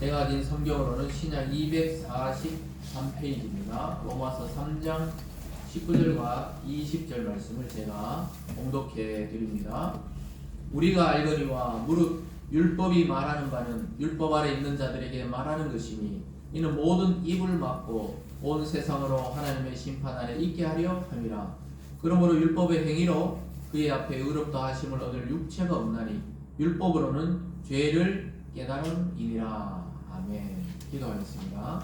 제가 가진 성경으로는 신약 243페이지입니다. 로마서 3장 19절과 20절 말씀을 제가 봉독해 드립니다. 우리가 알거니와 무릇 율법이 말하는 바는 율법 아래 있는 자들에게 말하는 것이니 이는 모든 입을 막고 온 세상으로 하나님의 심판 아래 있게 하려 함이라. 그러므로 율법의 행위로 그의 앞에 의롭다 하심을 얻을 육체가 없나니 율법으로는 죄를 깨달음이니라. 아멘. 기도하겠습니다.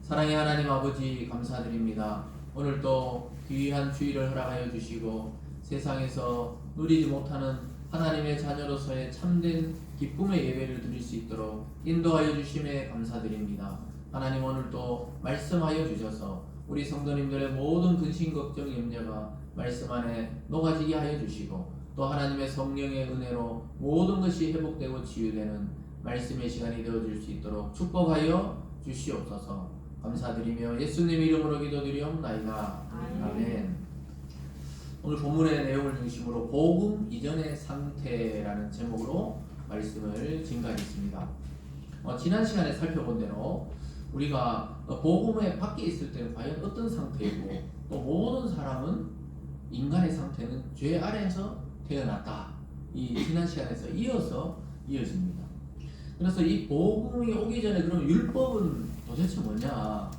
사랑의 하나님 아버지 감사드립니다. 오늘 또 귀한 주일을 허락하여 주시고 세상에서 누리지 못하는 하나님의 자녀로서의 참된 기쁨의 예배를 드릴 수 있도록 인도하여 주심에 감사드립니다. 하나님 오늘 또 말씀하여 주셔서 우리 성도님들의 모든 근심 걱정 염려가 말씀 안에 녹아지게 하여 주시고 또 하나님의 성령의 은혜로 모든 것이 회복되고 치유되는 말씀의 시간이 되어질 수 있도록 축복하여 주시옵소서. 감사드리며 예수님 이름으로 기도드리옵나이다. 아멘. 오늘 본문의 내용을 중심으로 복음 이전의 상태라는 제목으로 말씀을 증가하겠습니다. 지난 시간에 살펴본 대로 우리가 복음에 밖에 있을 때는 과연 어떤 상태이고 또 모든 사람은 인간의 상태는 죄 아래에서 태어났다. 이 지난 시간에서 이어집니다. 그래서 이 복음이 오기 전에 그럼 율법은 도대체 뭐냐?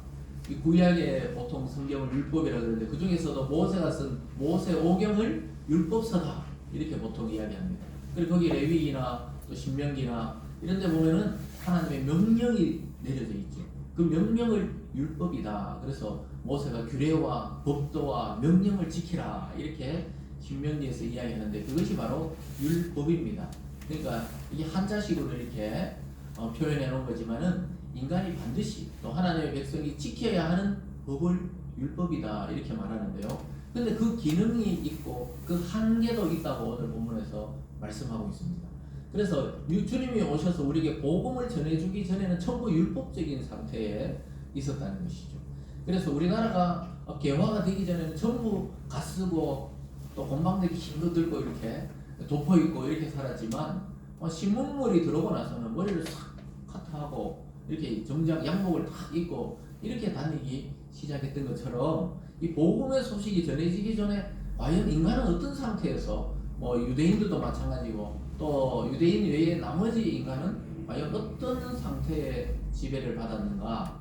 이 구약의 보통 성경을 율법이라고 그러는데 그 중에서도 모세가 쓴 모세 오경을 율법서다 이렇게 보통 이야기합니다. 그리고 거기 레위기나 또 신명기나 이런 데 보면은 하나님의 명령이 내려져 있죠. 그 명령을 율법이다. 그래서 모세가 규례와 법도와 명령을 지키라 이렇게 신명기에서 이야기하는데 그것이 바로 율법입니다. 그러니까 이게 한자식으로 이렇게 표현해 놓은 거지만은 인간이 반드시 또 하나님의 백성이 지켜야 하는 법을 율법이다 이렇게 말하는데요. 근데 그 기능이 있고 그 한계도 있다고 오늘 본문에서 말씀하고 있습니다. 그래서 주님이 오셔서 우리에게 복음을 전해주기 전에는 전부 율법적인 상태에 있었다는 것이죠. 그래서 우리나라가 개화가 되기 전에는 전부 갓쓰고 또 곰방대기 긴 거 들고 이렇게 덮어 있고 이렇게 살았지만 신문물이 들어오고 나서는 머리를 싹 카트하고 이렇게 정장 양복을 탁 입고 이렇게 다니기 시작했던 것처럼 이 복음의 소식이 전해지기 전에 과연 인간은 어떤 상태에서 유대인들도 마찬가지고 또 유대인 외에 나머지 인간은 과연 어떤 상태의 지배를 받았는가?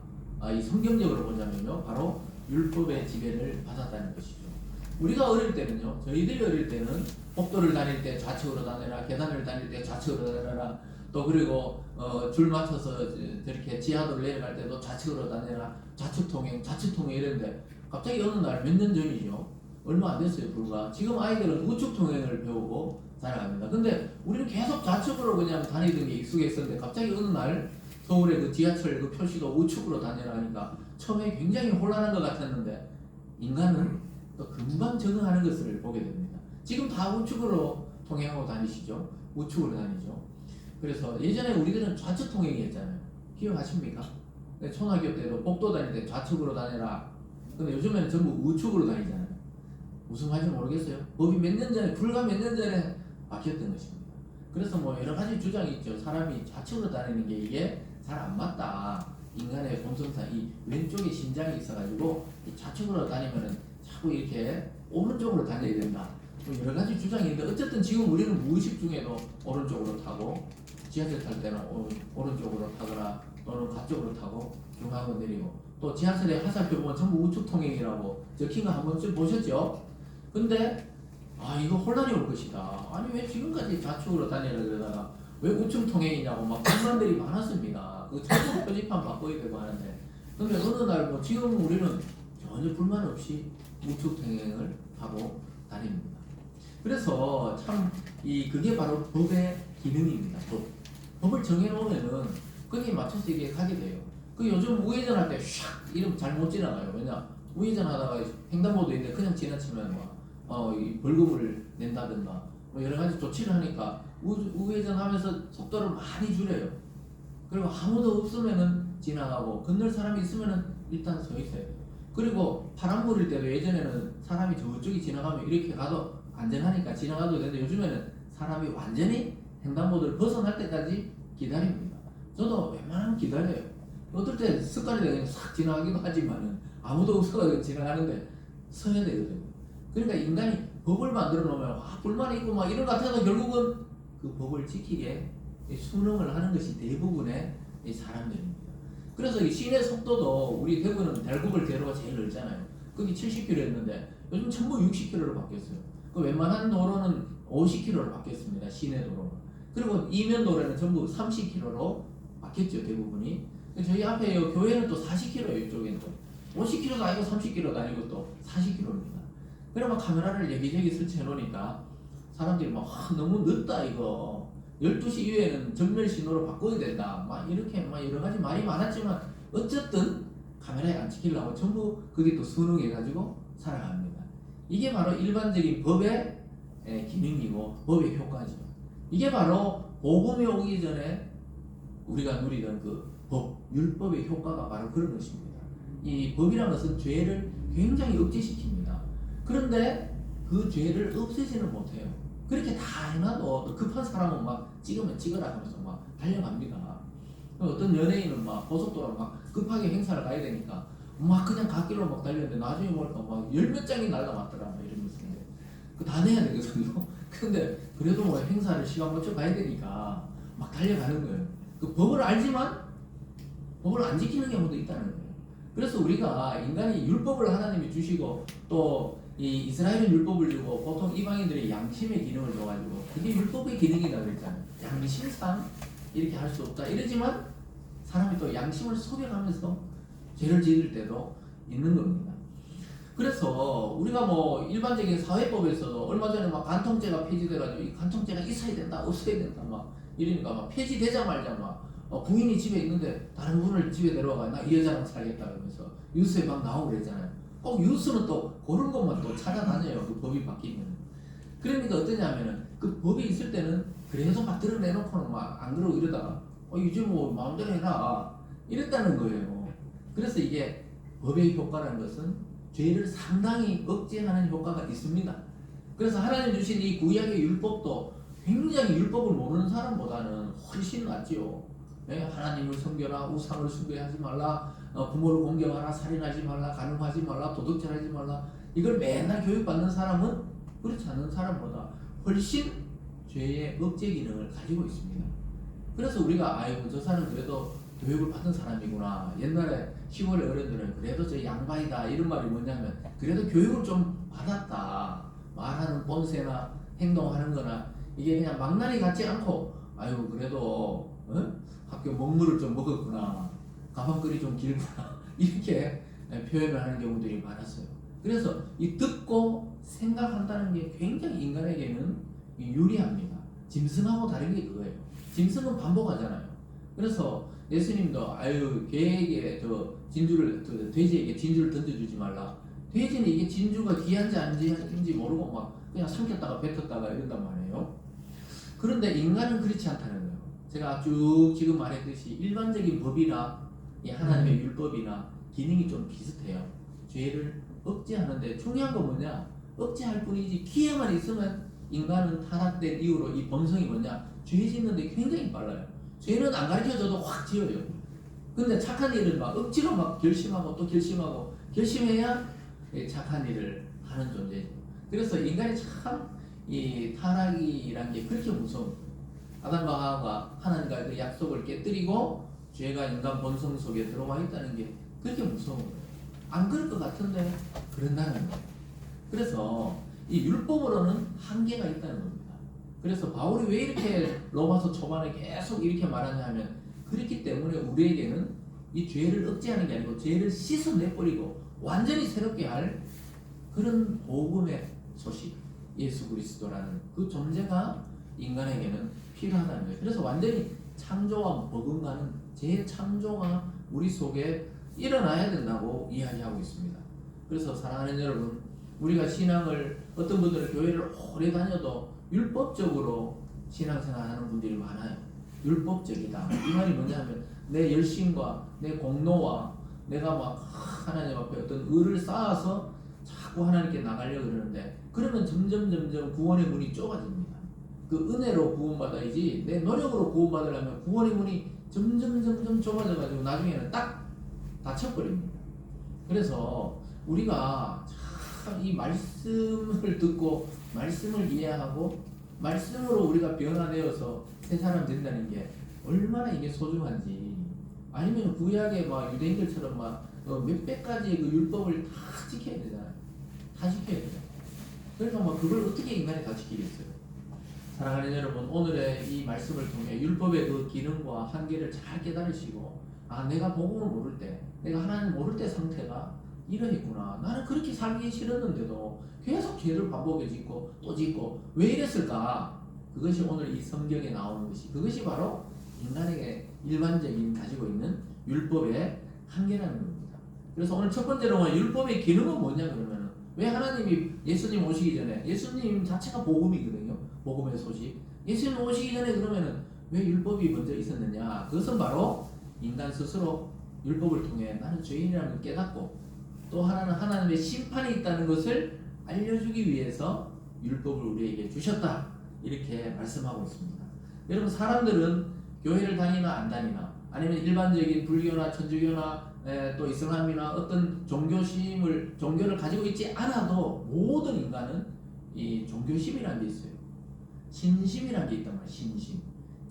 이 성경적으로 보자면요 바로 율법의 지배를 받았다는 것이죠. 우리가 어릴 때는요, 저희들이 어릴 때는 복도를 다닐 때 좌측으로 다녀라, 계단을 다닐 때 좌측으로 다녀라, 또 그리고 줄 맞춰서 저렇게 지하도를 내려갈 때도 좌측으로 다녀라, 좌측 통행 이랬는데 갑자기 어느 날 몇 년 전이죠. 얼마 안 됐어요, 불과. 지금 아이들은 우측 통행을 배우고 자라갑니다. 근데 우리는 계속 좌측으로 그냥 다니던 게 익숙했었는데 갑자기 어느 날 서울의 그 지하철 그 표시도 우측으로 다녀라 하니까 처음에 굉장히 혼란한 것 같았는데 인간은 또 금방 적응하는 것을 보게 됩니다. 지금 다 우측으로 통행하고 다니시죠? 우측으로 다니죠. 그래서 예전에 우리들은 좌측 통행이었잖아요. 기억하십니까? 초등학교 때도 복도 다닐 때 좌측으로 다녀라. 근데 요즘에는 전부 우측으로 다니잖아요. 무슨 말인지 모르겠어요. 법이 불과 몇 년 전에 바뀌었던 것입니다. 그래서 여러 가지 주장이 있죠. 사람이 좌측으로 다니는 게 이게 잘 안 맞다. 인간의 본성상 이 왼쪽에 신장이 있어가지고 좌측으로 다니면은 자꾸 이렇게 오른쪽으로 다녀야 된다. 여러 가지 주장이 있는데 어쨌든 지금 우리는 무의식 중에도 오른쪽으로 타고 지하철 탈 때는 오른쪽으로 타거나 또는 가쪽으로 타고 중앙으로 내리고 또 지하철에 화살표 보면 전부 우측 통행이라고 적힌 거 한 번쯤 보셨죠? 근데 이거 혼란이 올 것이다. 아니 왜 지금까지 좌측으로 다니라 그러다가 왜 우측 통행이냐고 막 불만들이 많았습니다. 그 전부 표지판 바꿔야 되고 하는데 근데 어느 날 지금 우리는 전혀 불만 없이 우측 통행을 하고 다닙니다. 그래서 참 그게 바로 법의 기능입니다. 법을 정해놓으면은 거기에 맞춰서 이게 가게 돼요. 그 요즘 우회전할 때 샥 이러면 잘 못 지나가요. 왜냐 우회전하다가 횡단보도인데 그냥 지나치면 벌금을 낸다든가 여러 가지 조치를 하니까 우회전하면서 속도를 많이 줄여요. 그리고 아무도 없으면은 지나가고 건널 사람이 있으면은 일단 서 있어요. 그리고 파란불일 때도 예전에는 사람이 저쪽이 지나가면 이렇게 가도 안전하니까 지나가도 되는데 요즘에는 사람이 완전히 횡단보도를 벗어날 때까지 기다립니다. 저도 웬만하면 기다려요. 어떨 때 습관이 되면 싹 지나가기도 하지만은 아무도 없어가지고 지나가는데 서야 되거든요. 그러니까 인간이 법을 만들어 놓으면 불만이 있고 막 이런 것 같아도 결국은 그 법을 지키게 순응을 하는 것이 대부분의 이 사람들입니다. 그래서 이 시내 속도도 우리 대구는 대구글 대로가 제일 넓잖아요. 거기 70km였는데 요즘 전부 60km로 바뀌었어요. 그 웬만한 도로는 50km로 바뀌었습니다. 시내 도로. 그리고 이면 도로는 전부 30km로 바뀌었죠. 대부분이. 저희 앞에 교회는 또 40km예요. 이쪽에는 또 50km도 아니고 30km도 아니고 또 40km입니다. 그러면 카메라를 여기저기 설치해 놓으니까 사람들이 막 너무 늦다 이거 12시 이후에는 정면 신호로 바꿔야 된다 막 이렇게 막 여러 가지 말이 많았지만 어쨌든 카메라에 안 찍히려고 전부 그게 또 순응해 가지고 살아갑니다. 이게 바로 일반적인 법의 기능이고 법의 효과죠. 이게 바로 복음이 오기 전에 우리가 누리던 그 법, 율법의 효과가 바로 그런 것입니다. 이 법이라는 것은 죄를 굉장히 억제시킵니다. 그런데 그 죄를 없애지는 못해요. 그렇게 다 해놔도 급한 사람은 막 찍으면 찍으라 하면서 막 달려갑니다. 어떤 연예인은 막 고속도로 막 급하게 행사를 가야 되니까 막 그냥 갓길로 막 달렸는데 나중에 보니까 막 열 몇 장이 날라왔더라 이러면서 그 다 내야 되거든요. 근데 그래도 뭐 행사를 시간 맞춰 가야 되니까 막 달려가는 거예요. 그 법을 알지만 법을 안 지키는 경우도 있다는 거예요. 그래서 우리가 인간이 율법을 하나님이 주시고 또 이 이스라엘은 율법을 주고 보통 이방인들이 양심의 기능을 줘가지고 그게 율법의 기능이라고 그랬잖아요. 양심상 이렇게 할 수 없다 이러지만 사람이 또 양심을 속여가면서 죄를 지을 때도 있는 겁니다. 그래서 우리가 뭐 일반적인 사회법에서도 얼마 전에 막 간통죄가 폐지돼가지고 이 간통죄가 있어야 된다 없어야 된다 막 이러니까 막 폐지되자마자 막 부인이 집에 있는데 다른 분을 집에 데려와가 나 이 여자랑 살겠다 그러면서 뉴스에 막 나오고 그랬잖아요. 꼭 뉴스는 또 그런 것만 또 찾아다녀요. 그 법이 바뀌면. 그러니까 어떠냐면은 그 법이 있을 때는 그래도 막 드러내놓고는 막 안 그러고 이러다가 이제 뭐 마음대로 해라 이랬다는 거예요. 그래서 이게 법의 효과라는 것은 죄를 상당히 억제하는 효과가 있습니다. 그래서 하나님 주신 이 구약의 율법도 굉장히 율법을 모르는 사람보다는 훨씬 낫지요. 하나님을 섬겨라, 우상을 숭배하지 말라, 부모를 공경하라, 살인하지 말라, 간음하지 말라, 도둑질하지 말라. 이걸 맨날 교육받는 사람은 그렇지 않은 사람보다 훨씬 죄의 억제 기능을 가지고 있습니다. 그래서 우리가 아이고 저 사람은 그래도 교육을 받은 사람이구나. 옛날에 시골의 어른들은 그래도 저 양반이다 이런 말이 뭐냐면 그래도 교육을 좀 받았다. 말하는 본새나 행동하는 거나 이게 그냥 망나니 같지 않고 아이고 그래도 학교 먹물을 좀 먹었구나. 가방끈이 좀 길구나. 이렇게 표현을 하는 경우들이 많았어요. 그래서 이 듣고 생각한다는 게 굉장히 인간에게는 유리합니다. 짐승하고 다른 게 그거예요. 짐승은 반복하잖아요. 그래서 예수님도 개에게 돼지에게 진주를 던져주지 말라. 돼지는 이게 진주가 귀한지 아닌지 모르고 막 그냥 삼켰다가 뱉었다가 이런단 말이에요. 그런데 인간은 그렇지 않다는 거예요. 제가 쭉 지금 말했듯이 일반적인 법이나 이 하나님의 율법이나 기능이 좀 비슷해요. 죄를 억제하는데 중요한 건 뭐냐? 억제할 뿐이지 기회만 있으면 인간은 타락된 이후로 이 본성이 뭐냐? 죄 짓는데 굉장히 빨라요. 죄는 안 가르쳐줘도 확 지어요. 근데 착한 일을 막 억지로 막 결심하고 또 결심하고 결심해야 착한 일을 하는 존재죠. 그래서 인간이 참 이 타락이란 게 그렇게 무서운 아담과 하와가 하나님과 그 약속을 깨뜨리고 죄가 인간 본성 속에 들어와 있다는 게 그렇게 무서운 거예요. 안 그럴 것 같은데 그런다는 거예요. 그래서 이 율법으로는 한계가 있다는 겁니다. 그래서 바울이 왜 이렇게 로마서 초반에 계속 이렇게 말하냐면 그렇기 때문에 우리에게는 이 죄를 억제하는 게 아니고 죄를 씻어내버리고 완전히 새롭게 할 그런 복음의 소식 예수 그리스도라는 그 존재가 인간에게는 필요하다는 거예요. 그래서 완전히 창조와 버금가는 재창조가 우리 속에 일어나야 된다고 이야기하고 있습니다. 그래서 사랑하는 여러분, 우리가 신앙을 어떤 분들은 교회를 오래 다녀도 율법적으로 신앙생활하는 분들이 많아요. 율법적이다. 이 말이 뭐냐면 내 열심과 내 공로와 내가 막 하나님 앞에 어떤 의를 쌓아서 자꾸 하나님께 나가려고 그러는데 그러면 점점 구원의 문이 좁아집니다. 그 은혜로 구원받아야지 내 노력으로 구원받으려면 구원의 문이 점점 좁아져가지고 나중에는 딱 닫혀버립니다. 그래서 우리가 참 이 말씀을 듣고 말씀을 이해하고 말씀으로 우리가 변화되어서 새 사람 된다는 게 얼마나 이게 소중한지. 아니면 구약의 막 유대인들처럼 막 몇백 가지의 그 율법을 다 지켜야 되잖아요. 다 지켜야 되잖아요. 그러니까 막 그걸 어떻게 인간이 다 지키겠어요? 사랑하는 여러분, 오늘의 이 말씀을 통해 율법의 그 기능과 한계를 잘 깨달으시고, 아, 내가 복음을 모를 때, 내가 하나님 모를 때 상태가 이러했구나. 나는 그렇게 살기 싫었는데도 계속 죄를 반복해 짓고 또 짓고 왜 이랬을까? 그것이 오늘 이 성경에 나오는 것이, 그것이 바로 인간에게 일반적인 가지고 있는 율법의 한계라는 겁니다. 그래서 오늘 첫 번째로 율법의 기능은 뭐냐 그러면, 왜 하나님이 예수님 오시기 전에, 예수님 자체가 복음이거든요. 복음의 소식. 예수님 오시기 전에 그러면은 왜 율법이 먼저 있었느냐? 그것은 바로 인간 스스로 율법을 통해 나는 죄인이라는 걸 깨닫고, 또 하나는 하나님의 심판이 있다는 것을 알려주기 위해서 율법을 우리에게 주셨다. 이렇게 말씀하고 있습니다. 여러분, 사람들은 교회를 다니나 안 다니나, 아니면 일반적인 불교나 천주교나 또 이슬람이나 어떤 종교를 가지고 있지 않아도 모든 인간은 이 종교심이라는 게 있어요. 신심이라는 게 있단 말이에요. 신심.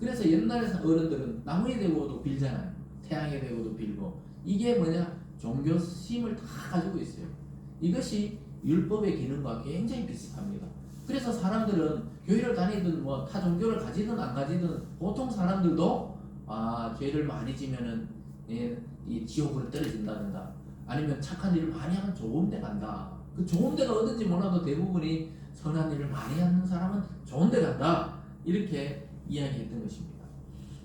그래서 옛날에 어른들은 나무에 대고도 빌잖아요. 태양에 대고도 빌고. 이게 뭐냐? 종교심을 다 가지고 있어요. 이것이 율법의 기능과 굉장히 비슷합니다. 그래서 사람들은 교회를 다니든 뭐 타 종교를 가지든 안 가지든 보통 사람들도 죄를 많이 지면은 이 지옥으로 떨어진다든가, 아니면 착한 일을 많이 하면 좋은 데 간다. 그 좋은 데가 어딘지 몰라도 대부분이 선한 일을 많이 하는 사람은 좋은 데 간다. 이렇게 이야기했던 것입니다.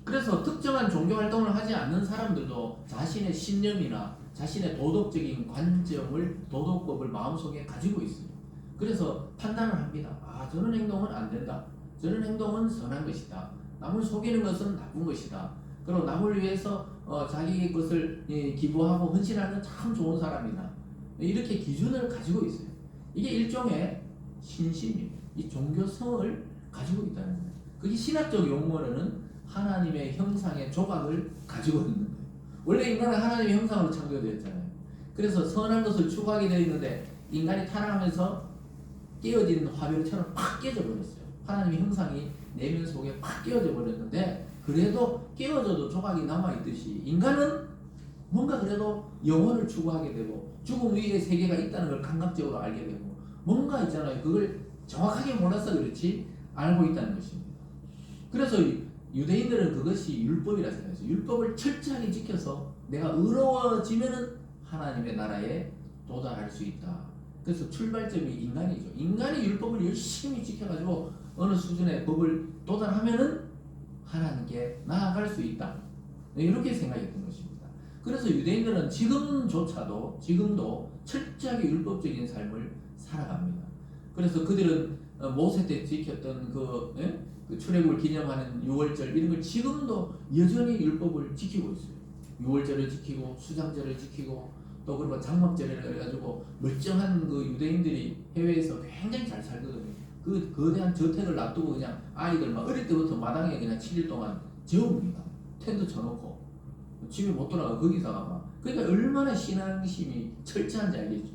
그래서 특정한 종교 활동을 하지 않는 사람들도 자신의 신념이나 자신의 도덕적인 관점을, 도덕법을 마음속에 가지고 있어요. 그래서 판단을 합니다. 저런 행동은 안 된다. 저런 행동은 선한 것이다. 남을 속이는 것은 나쁜 것이다. 그리고 남을 위해서 자기 것을 기부하고 헌신하는 참 좋은 사람이다. 이렇게 기준을 가지고 있어요. 이게 일종의 신심이에요. 이 종교성을 가지고 있다는 거예요. 그게 신학적 용어로는 하나님의 형상의 조각을 가지고 있는 거예요. 원래 인간은 하나님의 형상으로 창조되었잖아요. 그래서 선한 것을 추구하게 되어 있는데 인간이 타락하면서 깨어진 화병처럼 팍 깨져 버렸어요. 하나님의 형상이 내면 속에 팍 깨어져 버렸는데, 그래도 깨어져도 조각이 남아있듯이 인간은 뭔가 그래도 영혼을 추구하게 되고 죽음 위에 세계가 있다는 걸 감각적으로 알게 되고 뭔가 있잖아요. 그걸 정확하게 몰라서 그렇지 알고 있다는 것입니다. 그래서 유대인들은 그것이 율법이라 생각했어요. 율법을 철저하게 지켜서 내가 의로워지면은 하나님의 나라에 도달할 수 있다. 그래서 출발점이 인간이죠. 인간이 율법을 열심히 지켜가지고 어느 수준의 법을 도달하면은 하나님께 나아갈 수 있다. 이렇게 생각했던 것입니다. 그래서 유대인들은 지금도 철저하게 율법적인 삶을 살아갑니다. 그래서 그들은 모세 때 지켰던 그 출애굽을 기념하는 유월절 이런 걸 지금도 여전히 율법을 지키고 있어요. 유월절을 지키고 수장절을 지키고 또 그리고 장막절을 해가지고 멀쩡한 그 유대인들이 해외에서 굉장히 잘 살거든요. 그 거대한 저택을 놔두고 그냥 아이들 막 어릴 때부터 마당에 그냥 7일 동안 재웁니다. 텐트 쳐놓고 집에 못 돌아가 거기다가 막. 그러니까 얼마나 신앙심이 철저한지 알겠죠.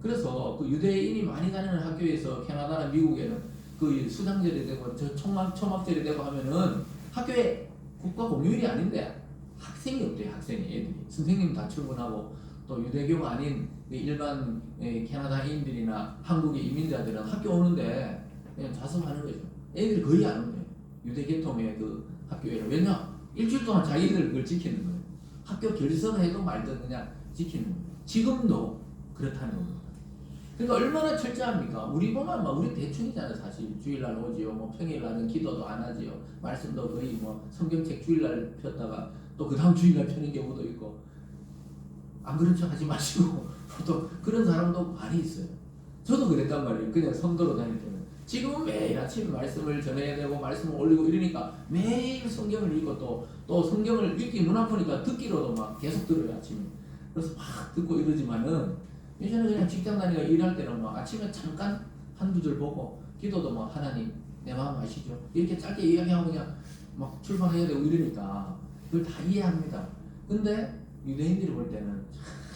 그래서 그 유대인이 많이 다니는 학교에서 캐나다나 미국에는 그 수장절이 되고 저 초막절이 되고 하면은 학교에 국가 공휴일이 아닌데 학생이 없대요. 학생이 애들이 선생님 다 출근하고 또 유대교가 아닌 일반 캐나다인들이나 한국의 이민자들은 학교 오는데 그냥 자습하는 거죠. 애들이 거의 안 온대요. 유대계통의 그 학교에는. 왜냐? 일주일 동안 자기들 그걸 지키는 거예요. 학교 결석해도 말든 그냥 지키는 거예요. 지금도 그렇다는 겁니다. 그러니까 얼마나 철저합니까? 우리 보면 막 우리 대충이잖아요. 사실 주일날 오지요. 뭐 평일날은 기도도 안 하지요. 말씀도 거의 뭐 성경책 주일날 폈다가 또 그 다음 주일날 펴는 경우도 있고. 안 그런 척 하지 마시고 또 그런 사람도 많이 있어요. 저도 그랬단 말이에요. 그냥 성도로 다닐 때는. 지금은 매일 아침에 말씀을 전해야 되고 말씀을 올리고 이러니까 매일 성경을 읽고 또 성경을 읽기 눈 아프니까 듣기로도 막 계속 들어요. 아침에. 그래서 막 듣고 이러지만은 예전에 그냥 직장 다니고 일할 때는 막 아침에 잠깐 한두 줄 보고 기도도 막 하나님 내 마음 아시죠? 이렇게 짧게 이야기하고 그냥 막 출발해야 되고 이러니까 그걸 다 이해합니다. 근데 유대인들이 볼 때는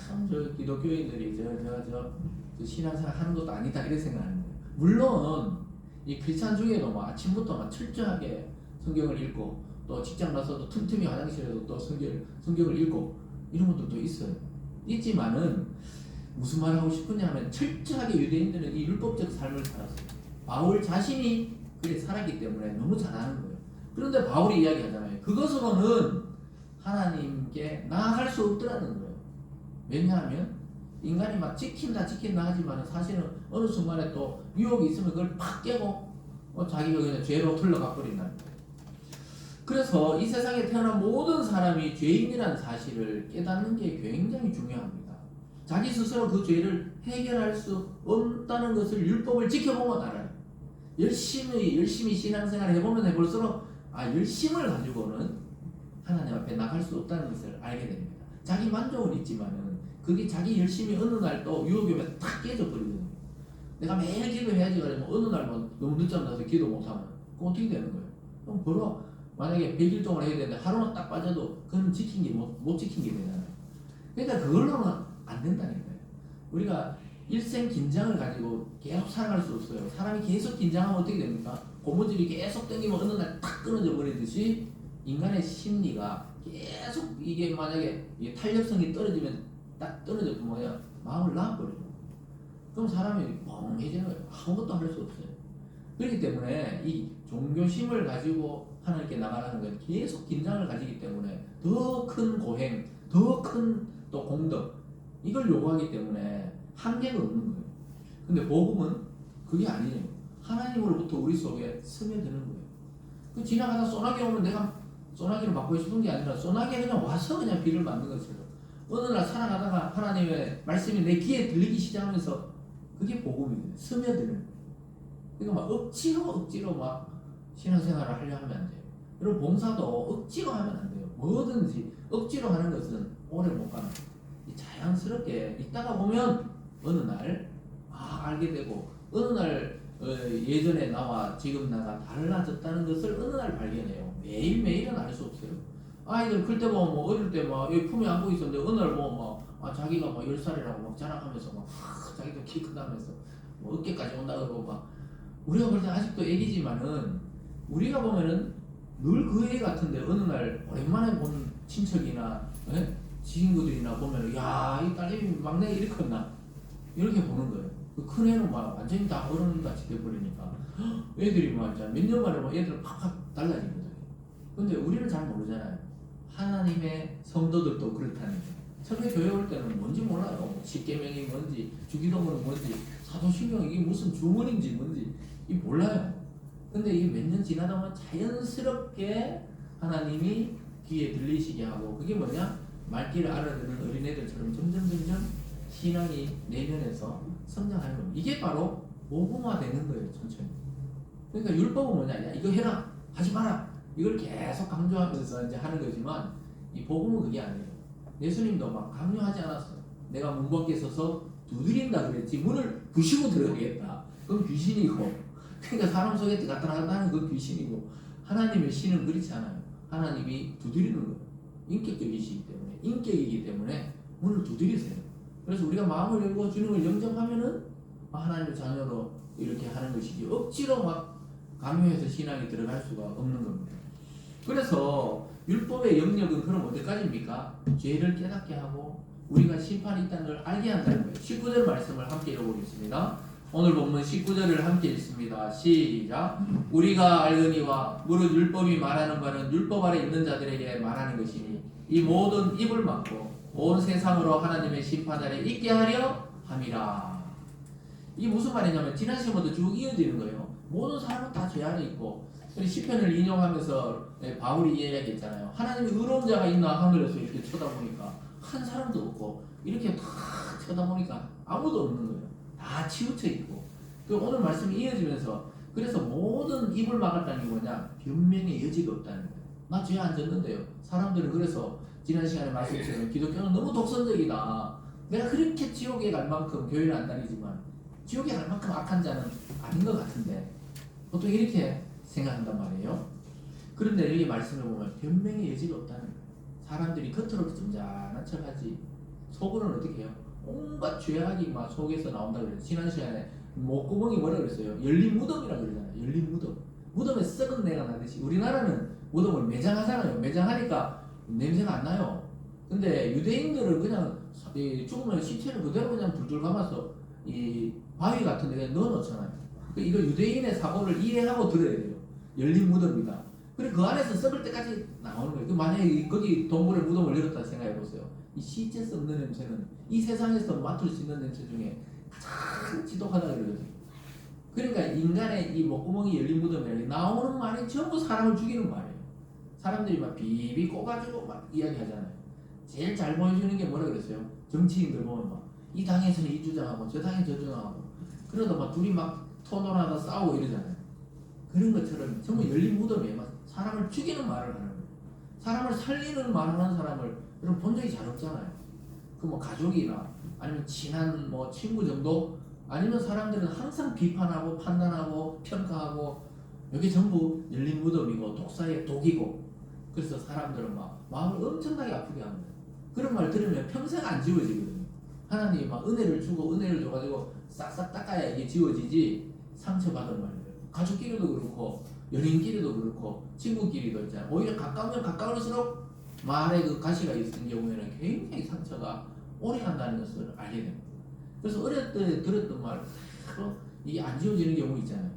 참 저 기독교인들이 저 신앙생활 하는 것도 아니다 이렇게 생각하는 거예요. 물론 이 크리스찬 중에도 뭐 아침부터 막 철저하게 성경을 읽고 또 직장 가서도 틈틈이 화장실에서 또 성경을 읽고 이런 것들도 있어요. 있지만은 무슨 말 하고 싶으냐면 철저하게 유대인들은 이 율법적 삶을 살았어요. 바울 자신이 그렇게 살았기 때문에 너무 잘 아는 거예요. 그런데 바울이 이야기하잖아요. 그것으로는 하나님께 나아갈 수 없더라는 거예요. 왜냐하면 인간이 막 지킨다 하지만 사실은 어느 순간에 또 유혹이 있으면 그걸 팍 깨고 자기가 그냥 죄로 흘러가 버린다는 거예요. 그래서 이 세상에 태어난 모든 사람이 죄인이라는 사실을 깨닫는 게 굉장히 중요합니다. 자기 스스로 그 죄를 해결할 수 없다는 것을 율법을 지켜보면 알아요. 열심히 신앙생활을 해보면 해볼수록 열심을 가지고는 하나님 앞에 나갈 수 없다는 것을 알게 됩니다. 자기 만족은 있지만은 그게 자기 열심히 어느 날 또 유혹이 오면 탁 깨져버리거든요. 내가 매일 기도해야지 그러면 어느 날 너무 늦잠 자서 기도 못하면 그럼 어떻게 되는 거예요? 그럼 벌어 만약에 100일 동안 해야 되는데 하루만 딱 빠져도 그건 지킨 게 못 지킨 게 되잖아요. 그러니까 그걸로는 안 된다는 거예요. 우리가 일생 긴장을 가지고 계속 살아갈 수 없어요. 사람이 계속 긴장하면 어떻게 됩니까? 고무줄이 계속 당기면 어느 날 탁 끊어져 버리듯이 인간의 심리가 계속 이게 만약에 이게 탄력성이 떨어지면 딱 떨어져 뭐야 마음을 놔버려요. 그럼 사람이 멍해지는 거예요. 아무것도 할 수 없어요. 그렇기 때문에 이 종교심을 가지고 하나님께 나가라는 건 계속 긴장을 가지기 때문에 더 큰 고행, 더 큰 또 공덕 이걸 요구하기 때문에 한계가 없는 거예요. 근데 복음은 그게 아니에요. 하나님으로부터 우리 속에 스며드는 거예요. 그 지나가다 소나기 오면 내가 소나기를 맞고 싶은 게 아니라 소나기에 그냥 와서 그냥 비를 맞는 것처럼 어느 날 살아가다가 하나님의 말씀이 내 귀에 들리기 시작하면서 그게 복음이에요. 스며드는 거예요. 그러니까 막 억지로 막 신앙생활을 하려 하면 안 돼요. 그리고 봉사도 억지로 하면 안 돼요. 뭐든지 억지로 하는 것은 오래 못 가는 거예요. 자연스럽게 있다가 보면 어느 날 알게 되고 어느 날 예전에 나와 지금 나가 달라졌다는 것을 어느 날 발견해요. 매일매일은 알 수 없어요. 아이들 클 때 보면 뭐 어릴 때 막 여기 품에 안고 있었는데 어느 날 보면 막 자기가 막 10살이라고 막 자랑하면서 막 자기도 키 크다면서 뭐 어깨까지 온다 그러고 막 우리가 볼 때 아직도 애기지만은 우리가 보면은 늘 그 애 같은데 어느 날 오랜만에 본 친척이나 친구들이나 보면은 야, 이 딸내미 막내가 이렇게 컸나 이렇게 보는 거예요. 그 큰 애는 막 완전히 다 어른같이 돼버리니까 애들이 막 몇 년 만에 막 애들은 팍팍 달라지거든요. 근데 우리는 잘 모르잖아요. 하나님의 성도들도 그렇다는 거예요. 처음에 교회 올 때는 뭔지 몰라요. 십계명이 뭔지, 주기도문은 뭔지, 사도신경 이게 무슨 주문인지 뭔지 이 몰라요. 근데 이게 몇 년 지나다 보면 자연스럽게 하나님이 귀에 들리시게 하고 그게 뭐냐? 말귀를 알아듣는 어린애들처럼 점점 신앙이 내면에서 성장하는 겁니다. 이게 바로 모범화되는 거예요. 천천히. 그러니까 율법은 뭐냐? 야, 이거 해라, 하지 마라. 이걸 계속 강조하면서 이제 하는 거지만 이 복음은 그게 아니에요. 예수님도 막 강요하지 않았어요. 내가 문 밖에 서서 두드린다 그랬지 문을 부시고 들어가겠다. 그건 귀신이고. 그러니까 사람 속에 나타난다 하는 건 귀신이고 하나님의 신은 그렇지 않아요. 하나님이 두드리는 거예요. 인격적이시기 때문에 인격이기 때문에 문을 두드리세요. 그래서 우리가 마음을 열고 주님을 영접하면은 하나님의 자녀로 이렇게 하는 것이지 억지로 막 강요해서 신앙에 들어갈 수가 없는 겁니다. 그래서 율법의 영역은 그럼 어디까지입니까? 죄를 깨닫게 하고 우리가 심판이 있다는 걸 알게 한다는 거예요. 19절 말씀을 함께 읽어보겠습니다. 오늘 본문 19절을 함께 읽습니다. 시작. 우리가 알거니와 무릇 율법이 말하는 바는 율법 아래 있는 자들에게 말하는 것이니 이 모든 입을 막고 온 세상으로 하나님의 심판날에 있게 하려 함이라. 이게 무슨 말이냐면 지난 시간부터 쭉 이어지는 거예요. 모든 사람은 다 죄 안에 있고 시편을 인용하면서 바울이 이야기했잖아요. 하나님의 의로운 자가 있나 하늘에서 이렇게 쳐다보니까 한 사람도 없고 이렇게 다 쳐다보니까 아무도 없는 거예요. 다 치우쳐 있고. 그 오늘 말씀이 이어지면서 그래서 모든 입을 막았다는 게 뭐냐? 변명의 여지가 없다는 거예요. 나 죄 안 졌는데요. 사람들은 그래서 지난 시간에 말씀드린 기독교는 너무 독선적이다. 내가 그렇게 지옥에 갈 만큼 교회를 안 다니지만 지옥에 갈 만큼 악한 자는 아닌 것 같은데 보통 이렇게 생각한단 말이에요. 그런데 여기 말씀을 보면 변명의 여지가 없다는 거예요. 사람들이 겉으로 점잖은 척하지 속으로는 어떻게 해요? 온갖 죄악이 막 속에서 나온다 그래요. 지난 시간에 목구멍이 뭐라 그랬어요? 열린 무덤이라 그러잖아요. 열린 무덤. 무덤에 썩은 내가 나듯이 우리나라는 무덤을 매장하잖아요. 매장하니까 냄새가 안 나요. 근데 유대인들은 그냥 죽으면 시체를 그대로 그냥 불줄 감아서 이 바위 같은 데 넣어 놓잖아요. 이거 유대인의 사고를 이해하고 들어야 돼요. 열린 무덤이다. 그래 그 안에서 썩을 때까지 나오는 거예요. 만약에 거기 동굴에 무덤을 열었다 생각해 보세요. 이 시체 썩는 냄새는 이 세상에서 맡을 수 있는 냄새 중에 가장 지독하다 그러거든요. 그러니까 인간의 이 목구멍이 열린 무덤이라 나오는 말이 전부 사람을 죽이는 말이에요. 사람들이 막 비비 꼬가지고 막 이야기하잖아요. 제일 잘 보여주는 게 뭐라 그랬어요? 정치인들 보면 막 이 당에서는 이 주장하고 저 당에 저 주장하고 그러다 막 둘이 막 토론하다 싸우고 이러잖아요. 그런 것처럼 전부 열린 무덤이에요. 막 사람을 죽이는 말을 하는 거예요. 사람을 살리는 말을 하는 사람을 여러분 본 적이 잘 없잖아요. 그 뭐 가족이나 아니면 친한 뭐 친구 정도 아니면 사람들은 항상 비판하고 판단하고 평가하고 여기 전부 열린 무덤이고 독사의 독이고 그래서 사람들은 막 마음을 엄청나게 아프게 합니다. 그런 말 들으면 평생 안 지워지거든요. 하나님이 막 은혜를 주고 은혜를 줘가지고 싹싹 닦아야 이게 지워지지 상처받은 말이에요. 가족끼리도 그렇고 연인끼리도 그렇고 친구끼리도 있잖아요. 오히려 가까우면 가까울수록 말에 그 가시가 있는 경우에는 굉장히 상처가 오래 간다는 것을 알게 됩니다. 그래서 어릴 때 들었던 말 이게 안 지워지는 경우 있잖아요.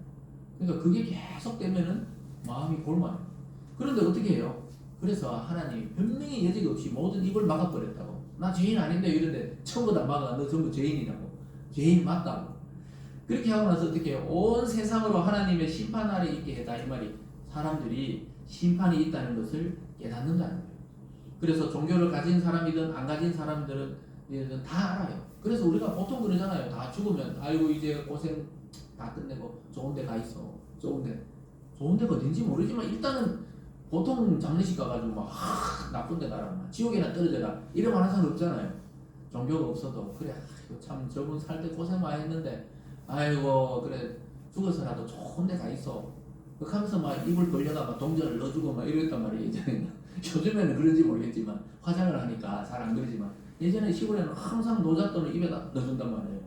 그러니까 그게 계속 되면은 마음이 골마요. 그런데 어떻게 해요? 그래서 하나님이 분명히 여지가 없이 모든 입을 막아버렸다고. 나 죄인 아닌데 이런데 처음부터 다 막아. 너 전부 죄인이라고. 죄인 맞다고. 그렇게 하고 나서 어떻게 해요? 온 세상으로 하나님의 심판 아래 있게 해다 이 말이 사람들이 심판이 있다는 것을 깨닫는다는 거예요. 그래서 종교를 가진 사람이든 안 가진 사람들은 다 알아요. 그래서 우리가 보통 그러잖아요. 다 죽으면 아이고 이제 고생 다 끝내고 좋은 데 가 있어. 좋은 데가 어딘지 모르지만 일단은 보통 장례식 가가지고 막 나쁜 데 가라 지옥에나 떨어져라 이런 말 하는 사람 없잖아요. 종교가 없어도 그래 아이고 참 저분 살 때 고생 많이 했는데 아이고 그래 죽어서라도 좋은 데 가 있어. 그렇게 하면서 막 입을 벌려가 막 동전을 넣어주고 막 이랬단 말이에요. 예전에는. 요즘에는 그런지 모르겠지만 화장을 하니까 잘 안 그러지만 예전에 시골에는 항상 노잣돈을 입에다 넣어준단 말이에요.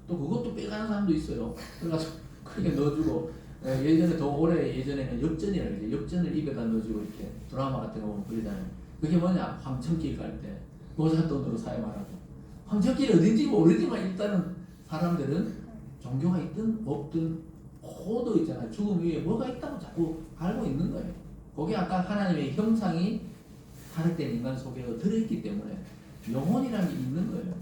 또 그것도 빼가는 사람도 있어요. 그래가지고 그렇게 넣어주고 예전에 더 오래 예전에는 엽전이라고 그러죠. 엽전을 입에다 넣어주고 이렇게 드라마 같은 거 보면 그러잖아요. 그게 뭐냐? 황천길 갈 때 노잣돈으로 사용하라고. 황천길이 어딘지 모르지만 일단은 사람들은 종교가 있든 없든 모두 있잖아요. 죽음 위에 뭐가 있다고 자꾸 알고 있는 거예요. 거기 아까 하나님의 형상이 타락된 인간 속에 들어있기 때문에 영혼이라는 게 있는 거예요.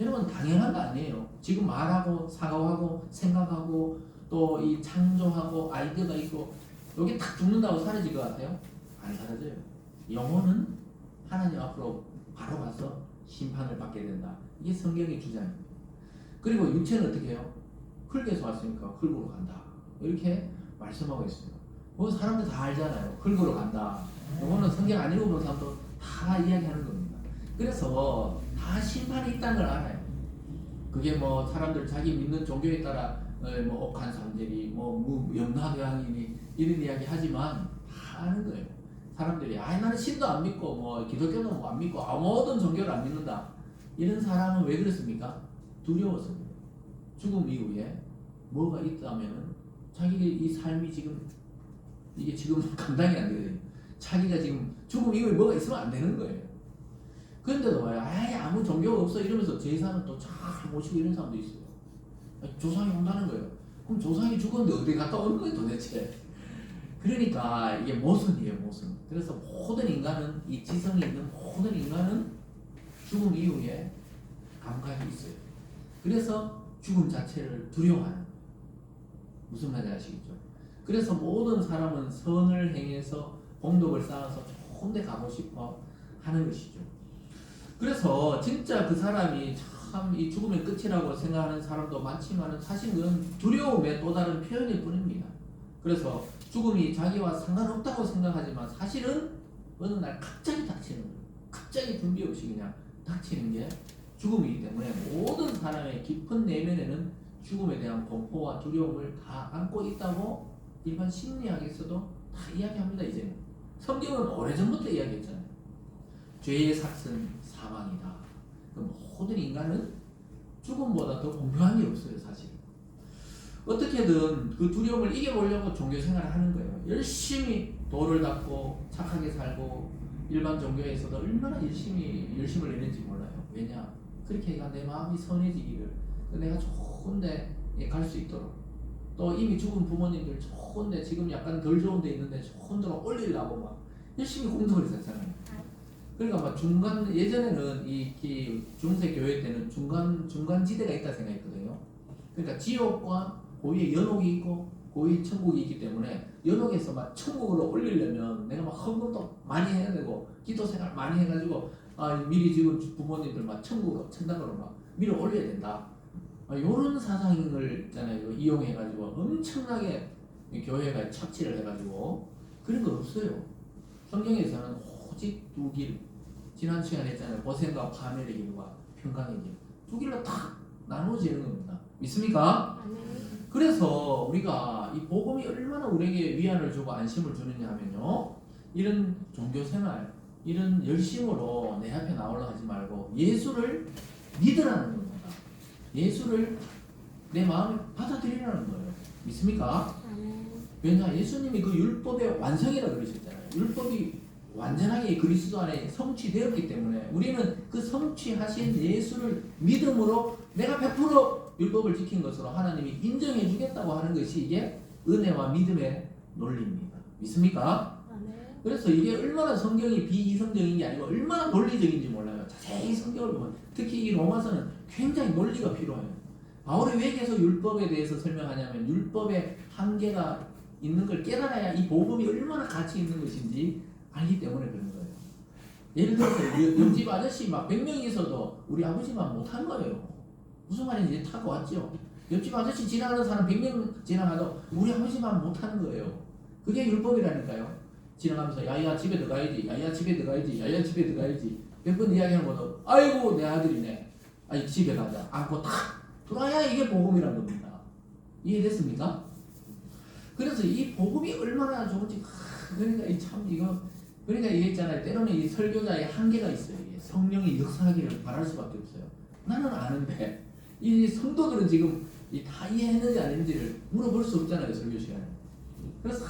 여러분 당연한 거 아니에요. 지금 말하고 사고하고 생각하고 또 이 창조하고 아이디어가 있고 여기 딱 죽는다고 사라질 것 같아요? 안 사라져요. 영혼은 하나님 앞으로 바로 가서 심판을 받게 된다. 이게 성경의 주장입니다. 그리고 육체는 어떻게 해요? 흙에서 왔으니까 흙으로 간다. 이렇게 말씀하고 있어요. 뭐 사람들 다 알잖아요. 흙으로 간다. 이거는 성경 안 읽어본 사람도 다 이야기하는 겁니다. 그래서 다 심판이 있다는 걸 알아요. 그게 뭐 사람들 자기 믿는 종교에 따라 뭐 옥한 상제리, 뭐 염라대왕이니 이런 이야기 하지만 다 아는 거예요. 사람들이 나는 신도 안 믿고 뭐 기독교도 뭐 안 믿고 모든 종교를 안 믿는다. 이런 사람은 왜 그렇습니까? 두려워서 그래요. 죽음 이후에 뭐가 있다면은 자기 이 삶이 지금 이게 지금 감당이 안 되거든요. 자기가 지금 죽음 이후에 뭐가 있으면 안 되는 거예요. 그런데도 왜 아예 아무 종교가 없어 이러면서 제사는 또 잘 모시고 이런 사람도 있어요. 조상이 온다는 거예요. 그럼 조상이 죽었는데 어디 갔다 오는 거예요 도대체? 그러니까 이게 모순이에요 모순. 그래서 모든 인간은 이 지성이 있는 모든 인간은 죽음 이후에 감각이 있어요. 그래서 죽음 자체를 두려워하는 거예요. 무슨 말인지 아시겠죠? 그래서 모든 사람은 선을 행해서 공덕을 쌓아서 좋은 데 가고 싶어 하는 것이죠. 그래서 진짜 그 사람이 참 이 죽음의 끝이라고 생각하는 사람도 많지만 사실 그건 두려움의 또 다른 표현일 뿐입니다. 그래서 죽음이 자기와 상관없다고 생각하지만 사실은 어느 날 갑자기 닥치는 거예요. 갑자기 준비 없이 그냥 닥치는 게 죽음이기 때문에 모든 사람의 깊은 내면에는 죽음에 대한 공포와 두려움을 다 안고 있다고 일반 심리학에서도 다 이야기합니다. 이제는 성경은 오래전부터 이야기했잖아요. 죄의 삭은 사망이다. 모든 인간은 죽음보다 더 공평한 게 없어요, 사실. 어떻게든 그 두려움을 이겨보려고 종교 생활을 하는 거예요. 열심히 도를 닦고 착하게 살고 일반 종교에서도 얼마나 열심을 내는지 몰라요. 왜냐? 그렇게 해가 내 마음이 선해지기를, 내가 좋은데 갈 수 있도록, 또 이미 죽은 부모님들 좋은데 지금 약간 덜 좋은 데 있는데 좋은 데로 올리려고 막 열심히 공덕을 했잖아요. 그러니까 막 예전에는 이 중세 교회 때는 중간 지대가 있다 생각했거든요. 그러니까 지옥과 고위에 연옥이 있고 고위 천국이 있기 때문에 연옥에서 막 천국으로 올리려면 내가 막 헌금도 많이 해야 되고 기도 생활 많이 해가지고 미리 지금 부모님들 막 천국으로 천당으로 막 밀어 올려야 된다. 요런 사상을 있잖아요. 이용해가지고 엄청나게 교회가 착취를 해가지고 그런 거 없어요. 성경에서는 오직 두 길, 지난 시간에 했잖아요. 보생과 파멸의 길과 평강의 길, 두 길로 탁 나누어지는 겁니다. 믿습니까? 그래서 우리가 이 복음이 얼마나 우리에게 위안을 주고 안심을 주느냐 하면요, 이런 종교생활, 이런 열심으로 내 앞에 나오려 하지 말고 예수를 믿으라는 겁니다. 예수를 내 마음에 받아들이라는 거예요. 믿습니까? 왜냐? 예수님이 그 율법의 완성이라고 그러셨잖아요. 율법이 완전하게 그리스도 안에 성취되었기 때문에 우리는 그 성취하신 예수를 믿음으로 내가 100% 율법을 지킨 것으로 하나님이 인정해 주겠다고 하는 것이 이게 은혜와 믿음의 논리입니다. 믿습니까? 그래서 이게 얼마나 성경이 비이성적인 게 아니고 얼마나 논리적인지 몰라요. 자세히 성경을 보면 특히 이 로마서는 굉장히 논리가 필요해요. 바울이 왜 계속 율법에 대해서 설명하냐면 율법의 한계가 있는 걸 깨달아야 이 복음이 얼마나 가치 있는 것인지 알기 때문에 그런 거예요. 예를 들어서 옆집 아저씨 막 100명이 있어도 우리 아버지만 못한 거예요. 무슨 말인지 타고 왔죠. 옆집 아저씨 지나가는 사람 100명 지나가도 우리 아버지만 못하는 거예요. 그게 율법이라니까요. 지나가면서 야야 집에 들어가야지, 야야 집에 들어가야지, 야야 집에 들어가야지 몇 번 이야기하는 것도 아이고 내 아들이네, 아이 집에 가자 안고 탁 들어와야 이게 복음이란 겁니다. 이해됐습니까? 그래서 이 복음이 얼마나 좋은지, 그러니까 그러니까 이게 있잖아요. 때로는 이 설교자의 한계가 있어요. 성령이 역사하기를 바랄 수밖에 없어요. 나는 아는데 이 성도들은 지금 다 이해했는지 안 했는지를 물어볼 수 없잖아요, 설교 시간에. 그래서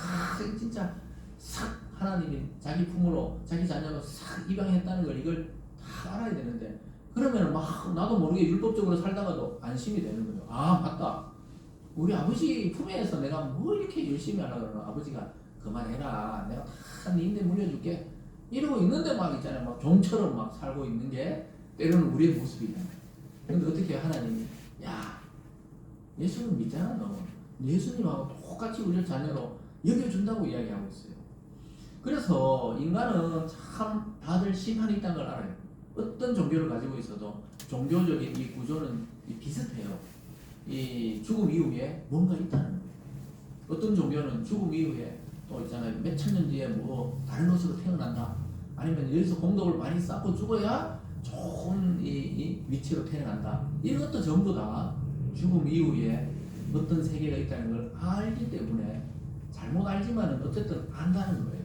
진짜 싹 하나님이 자기 품으로 자기 자녀로 싹 입양했다는 걸 이걸 다 알아야 되는데, 그러면 막 나도 모르게 율법적으로 살다가도 안심이 되는 거예요. 아 맞다, 우리 아버지 품에서 내가 뭐 이렇게 열심히 하려고 그러나 아버지가 그만해라, 내가 다 네 인내 물려줄게 이러고 있는데 막 있잖아요, 막 종처럼 막 살고 있는 게 때로는 우리의 모습이잖아요. 근데 어떻게 하나님이 야 예수는 믿잖아, 너 예수님하고 똑같이 우리를 자녀로 여겨준다고 이야기하고 있어요. 그래서 인간은 참 다들 심판이 있다는 걸 알아요. 어떤 종교를 가지고 있어도 종교적인 이 구조는 비슷해요. 이 죽음 이후에 뭔가 있다는 거예요. 어떤 종교는 죽음 이후에 또 있잖아요, 몇 천 년 뒤에 뭐 다른 것으로 태어난다, 아니면 여기서 공덕을 많이 쌓고 죽어야 좋은 이 위치로 태어난다. 이런 것도 전부 다 죽음 이후에 어떤 세계가 있다는 걸 알기 때문에, 잘못 알지만은 어쨌든 안다는 거예요.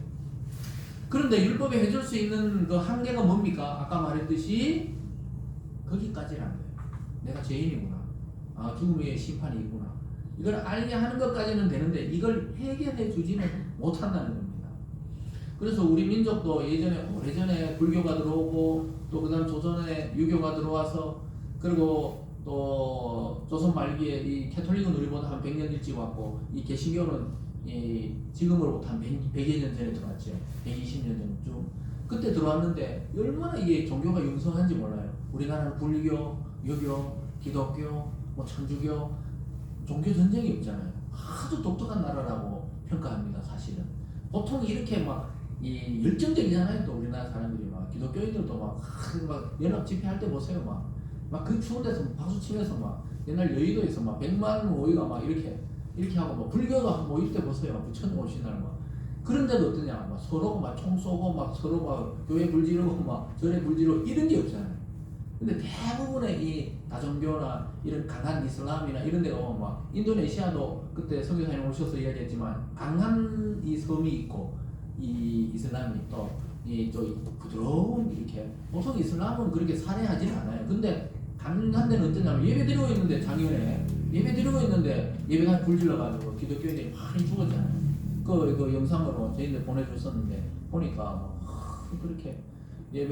그런데 율법에 해줄 수 있는 그 한계가 뭡니까? 아까 말했듯이 거기까지라는 거예요. 내가 죄인이구나, 죽음 후에 심판이 있구나, 이걸 알게 하는 것까지는 되는데 이걸 해결해 주지는 못한다는 겁니다. 그래서 우리 민족도 오래전에 불교가 들어오고 또 그다음 조선에 유교가 들어와서, 그리고 또 조선 말기에 이 캐톨릭은 우리보다 한 100년 일찍 왔고, 이 개신교는 지금으로부터 한 100여 년 전에 들어왔죠. 120년 전쯤 그때 들어왔는데 얼마나 이게 종교가 융성한지 몰라요. 우리나라는 불교, 유교, 기독교, 뭐 천주교, 종교 전쟁이 없잖아요. 아주 독특한 나라라고 평가합니다. 사실은 보통 이렇게 막 열정적이잖아요. 또 우리나라 사람들이 막 기독교인들도 막 연합 집회할 때 보세요. 막 그 추운 데서 박수 치면서 막 옛날 여의도에서 막 100만 모이가 막 이렇게 하고, 뭐 불교도 한 모일 때 보세요. 부처님 오신 날 막 그런데도 어떠냐, 막 서로 막 총 쏘고 막 서로 막 교회 불 지르고 막 절에 불 지르고 이런 게 없잖아요. 근데 대부분의 이 다종교나 이런 강한 이슬람이나 이런 데가 오면 막 인도네시아도 그때 선교사님 오셔서 이야기했지만 강한 이 섬이 있고 이 이슬람이 또 이좀 부드러운 이렇게 보통 이슬람은 그렇게 살해하지는 않아요. 근데 한 데는 어떠냐면 예배 드리고 있는데 작년에 예배 드리고 있는데 예배가 불질러가지고 기독교인들이 많이 죽었잖아요. 그 영상으로 저희들 보내줬었는데 보니까 뭐 그렇게 예배